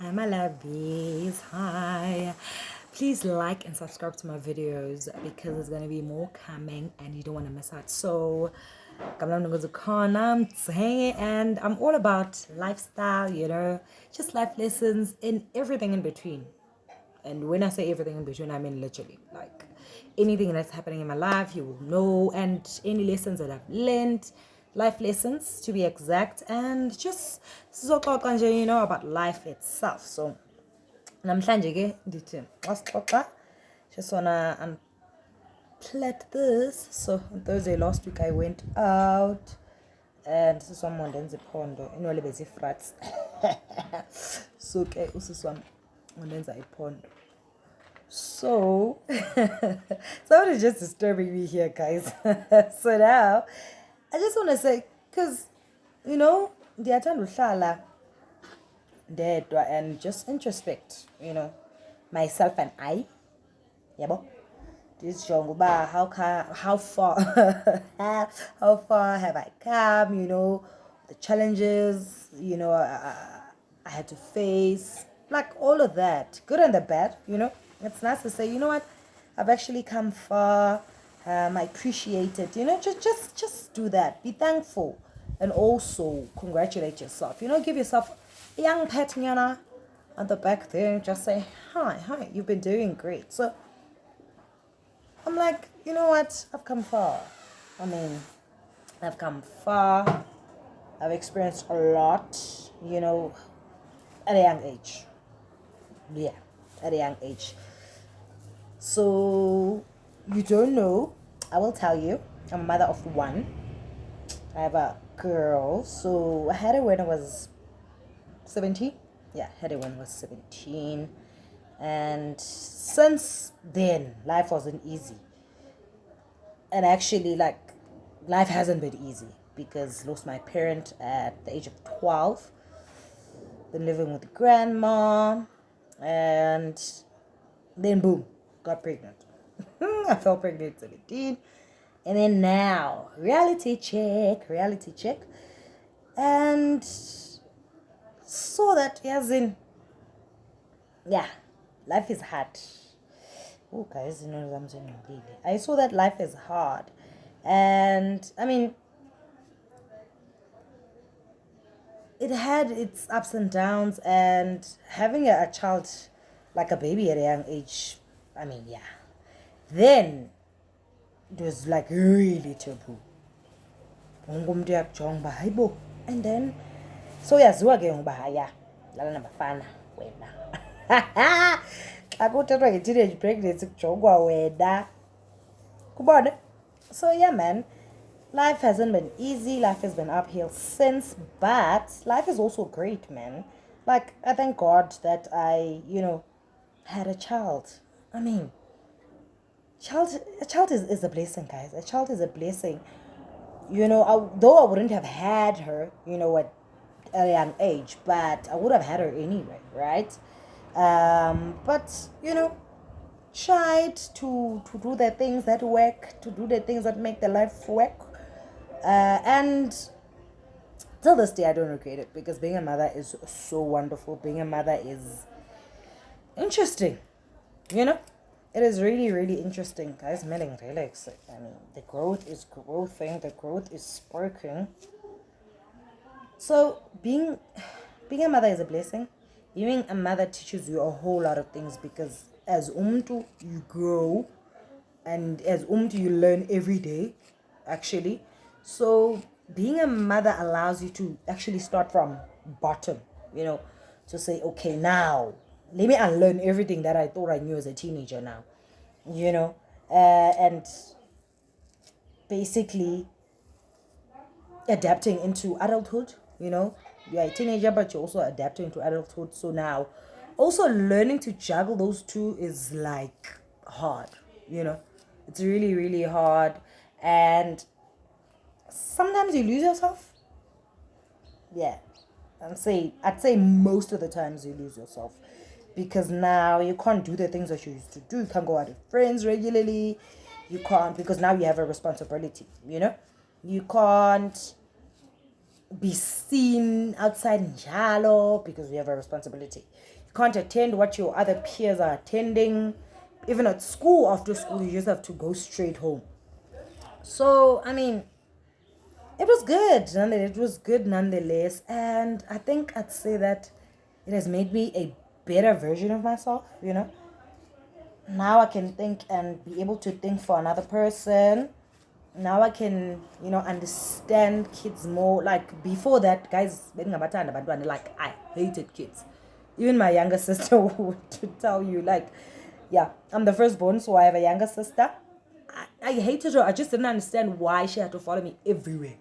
Hi, my lovies. Hi. Please like and subscribe to my videos because there's going to be more coming and you don't want to miss out. So, and I'm all about lifestyle, just life lessons and everything in between. And when I say everything in between, I mean literally like anything that's happening in my life, you will know, and any lessons that I've learned, life lessons to be exact, and just so about life itself. So namhlanje ke ndithi xa sixoxa just wanna unplat this. So on Thursday last week I went out and siswam ndenza iphondo inwele bezii-frats so ke usisi wam undenza iphondo. So someone is just disturbing me here, guys. So now I just want to say, because ndiyathanda uhlala ndedwa and just introspect, myself and I. Yabo. Ndisijonge uba how far how far have I come, the challenges, I had to face, like all of that, good and the bad, It's nice to say, you know what, I've actually come far. I appreciate it, just do that. Be thankful and also congratulate yourself. Give yourself a young pat on the back there. Just say, hi, you've been doing great. So I'm like, you know what? I've come far. I've come far. I've experienced a lot, at a young age. Yeah, at a young age. So, you don't know. I will tell you. I'm a mother of one. I have a girl. So, I had her when I was 17. Yeah, I had her when I was 17. And since then, life wasn't easy. And actually, life hasn't been easy because I lost my parent at the age of 12. Then living with grandma, and then boom, got pregnant. I fell pregnant at 17. And then now, reality check. And saw that, life is hard. Oh, guys, I'm saying really. I saw that life is hard. And it had its ups and downs, and having a child, like a baby at a young age, then it was like really taboo. And then so yaziwa ke ngoba haya lala nabafana wena xa kuthethwa nge-teenage pregnancy kujongwa wena kubone. So yeah, man, life hasn't been easy. Life has been uphill since, but life is also great, man. Like, I thank God that I, had a child. A child is a blessing, guys. A child is a blessing. Though I wouldn't have had her, at a young age, but I would have had her anyway, right? But, tried to do the things that work, to do the things that make the life work. And till this day, I don't regret it because being a mother is so wonderful. Being a mother is interesting, It is really, really interesting, guys. Smelling really exciting. The growth is growing. The growth is sparking. So being a mother is a blessing. Being a mother teaches you a whole lot of things because as umtu you grow, and as umtu you learn every day, actually. So being a mother allows you to actually start from bottom, to say, okay, now let me unlearn everything that I thought I knew as a teenager now, and basically adapting into adulthood. You're a teenager, but you're also adapting into adulthood. So now also learning to juggle those two is like hard, it's really, really hard. And sometimes you lose yourself. Yeah, I'd say most of the times you lose yourself because now you can't do the things that you used to do. You can't go out with friends regularly. You can't, because now you have a responsibility. You can't be seen outside njalo because we have a responsibility. You can't attend what your other peers are attending. Even at school, after school, you just have to go straight home. So, I mean, it was good. It was good nonetheless. And I think I'd say that it has made me a better version of myself, you know. Now I can think and be able to think for another person. Now I can, you know, understand kids more. Like before that, guys, like I hated kids. Even my younger sister would tell you, like, yeah, I'm the firstborn, so I have a younger sister. I hated her. I just didn't understand why she had to follow me everywhere.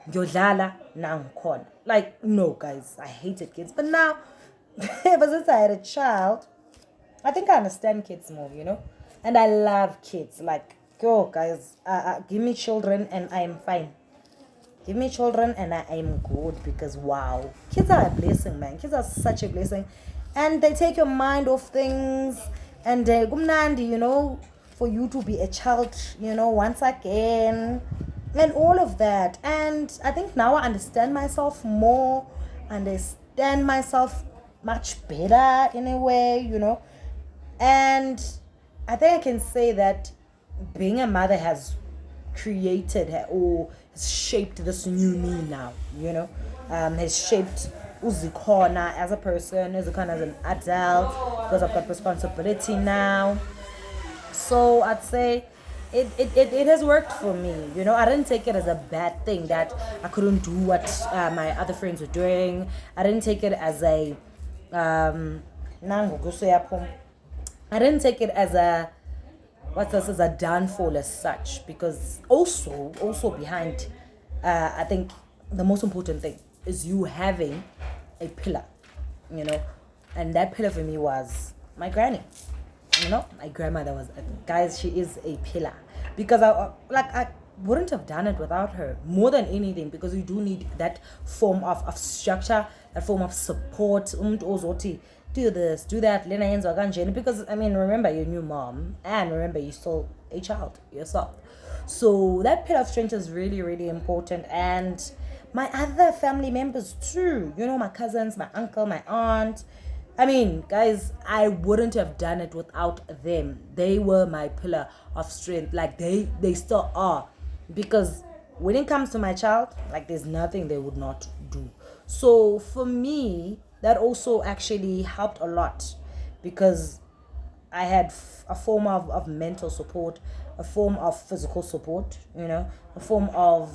Yodlala nangkhona. Like, no, guys, I hated kids. But now, ever since I had a child, I think I understand kids more, you know? And I love kids. Like, go, guys, give me children and I am fine. Give me children and I am good because, wow, kids are a blessing, man. Kids are such a blessing. And they take your mind off things. And, gumnandi, you know, for you to be a child, you know, once again. And all of that. And I think now I understand myself more. Understand myself much better in a way, you know. And I think I can say that being a mother has created or has shaped this new me now, you know, has shaped Uzikona as a person, Uzikona as an adult, because I've got responsibility now. So I'd say it has worked for me, you know. I didn't take it as a bad thing that I couldn't do what my other friends were doing. I didn't take it as a I didn't take it as a what's this as a downfall as such, because also behind I think the most important thing is you having a pillar, you know. And that pillar for me was my granny, you know. My grandmother was, guys, she is a pillar, because I wouldn't have done it without her more than anything, because you do need that form of structure, that form of support. Do this, do that, because I mean, remember, you're a new mom, and remember, you're still a child yourself. So that pillar of strength is really, really important. And my other family members too, you know, my cousins, my uncle, my aunt. I mean, guys, I wouldn't have done it without them. They were my pillar of strength. Like they still are, because when it comes to my child, like there's nothing they would not do. So for me, that also actually helped a lot, because I had a form of mental support, a form of physical support, you know, a form of,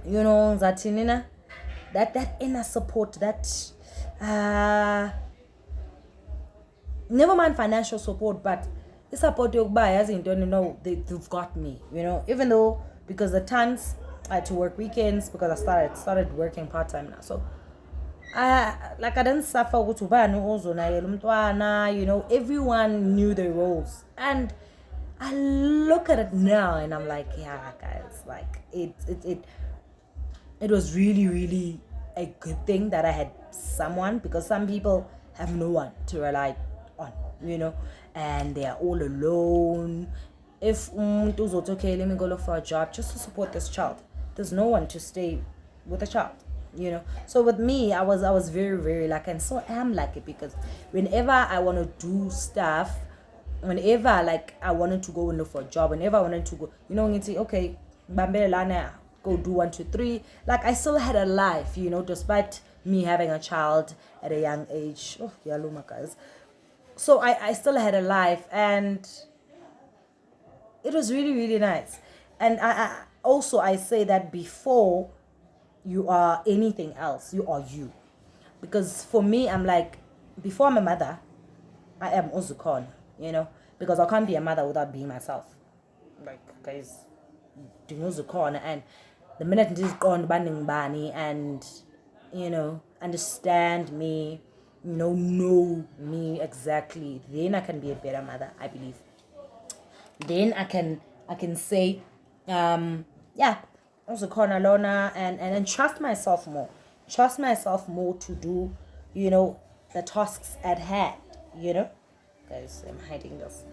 you know, that inner support, that never mind financial support, but the support you buy as in, don't you know, they've got me, you know. Even though, because the times I had to work weekends, because I started working part-time now. So I didn't suffer with you know. Everyone knew their roles, and I look at it now and I'm like, yeah, guys, like it was really, really a good thing that I had someone, because some people have no one to rely on, you know, and they are all alone. If okay, let me go look for a job just to support this child, there's no one to stay with the child, you know. So with me, I was very, very lucky, and so am lucky, because whenever I want to do stuff, whenever like I wanted to go and look for a job, whenever I wanted to go, you know, and say, okay, Bambele Lana, go do 1, 2, 3. Like I still had a life, you know, despite me having a child at a young age. Oh, yaluma, guys. So I still had a life, and it was really, really nice. And I say that before you are anything else, you are you. Because for me, I'm like, before I'm a mother, I am Uzukon, you know, because I can't be a mother without being myself. Like, guys, doing Uzukon, and the minute it is gone, banning Bani, and, you know, understand me, you know me exactly, then I can be a better mother, I believe. Then I can say, yeah, also corner Lona, and trust myself more. Trust myself more to do, you know, the tasks at hand, you know. Guys, I'm hiding this.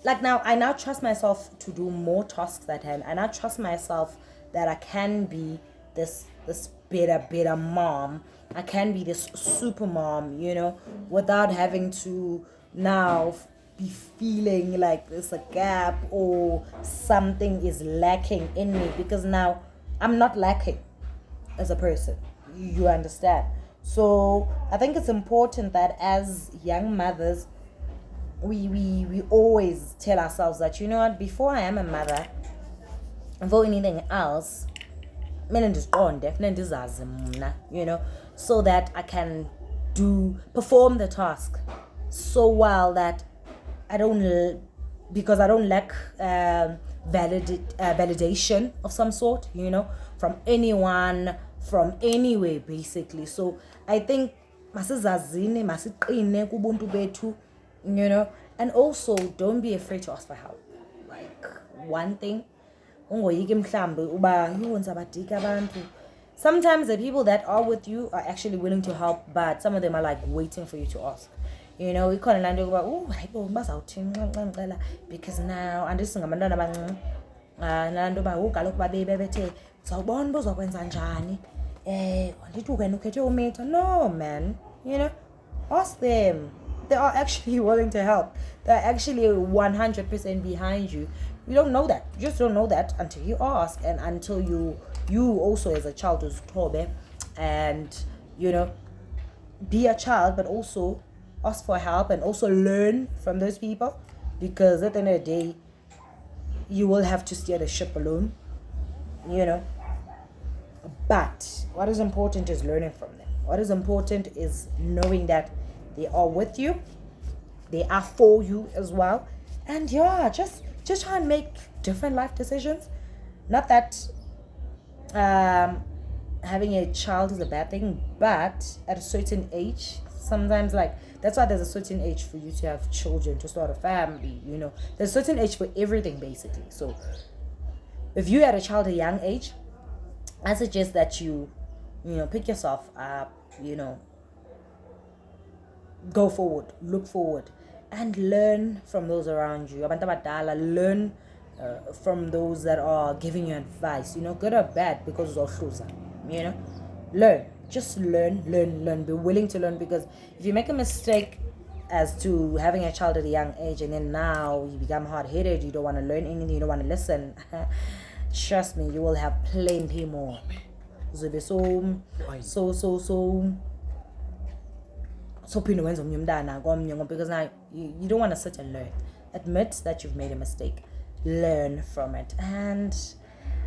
Like now, I now trust myself to do more tasks at hand. I now trust myself that I can be this better mom. I can be this super mom, without having to now be feeling like there's a gap or something is lacking in me, because now I'm not lacking as a person. You understand? So I think it's important that as young mothers, we always tell ourselves that, before I am a mother, before anything else, so that I can perform the task so well that because I don't lack validation of some sort, from anyone, from anywhere, basically. So I think masizazini, masiqine kubuntu bethu, and also don't be afraid to ask for help. Like, one thing, sometimes the people that are with you are actually willing to help, but some of them are like waiting for you to ask. We can't land over, because now and this no, man, ask them. They are actually willing to help. They're actually 100% behind you. You don't know that. You just don't know that until you ask, and until you also as a child is tobe, and be a child, but also ask for help and also learn from those people, because at the end of the day, you will have to steer the ship alone, But what is important is learning from them. What is important is knowing that they are with you, they are for you as well, and just try and make different life decisions. Not that having a child is a bad thing, but at a certain age, sometimes, like, that's why there's a certain age for you to have children, to start a family. There's a certain age for everything, basically. So if you had a child at a young age, I suggest that you pick yourself up, go forward, look forward, and learn from those around you. Learn from those that are giving you advice, good or bad, because it's learn. Just learn. Be willing to learn, because if you make a mistake as to having a child at a young age, and then now you become hard-headed, you don't want to learn anything, you don't want to listen, trust me, you will have plenty more. So because now you don't want to sit and learn. Admit that you've made a mistake, learn from it. And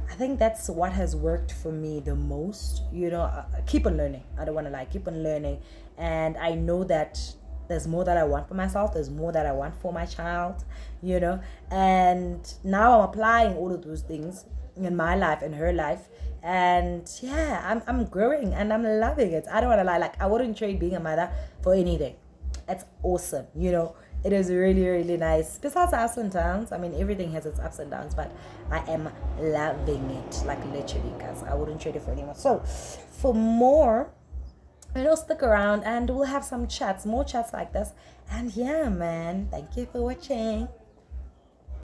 I think that's what has worked for me the most. Keep on learning. I don't want to lie, keep on learning. And I know that there's more that I want for myself, there's more that I want for my child, and now I'm applying all of those things in my life and her life. And I'm growing and I'm loving it. I don't want to lie, like, I wouldn't trade being a mother for anything. It's awesome, It is really, really nice. Besides the ups and downs, I mean, everything has its ups and downs, but I am loving it, like, literally, guys. I wouldn't trade it for anyone. So for more, stick around and we'll have some chats, more chats like this. And man, thank you for watching.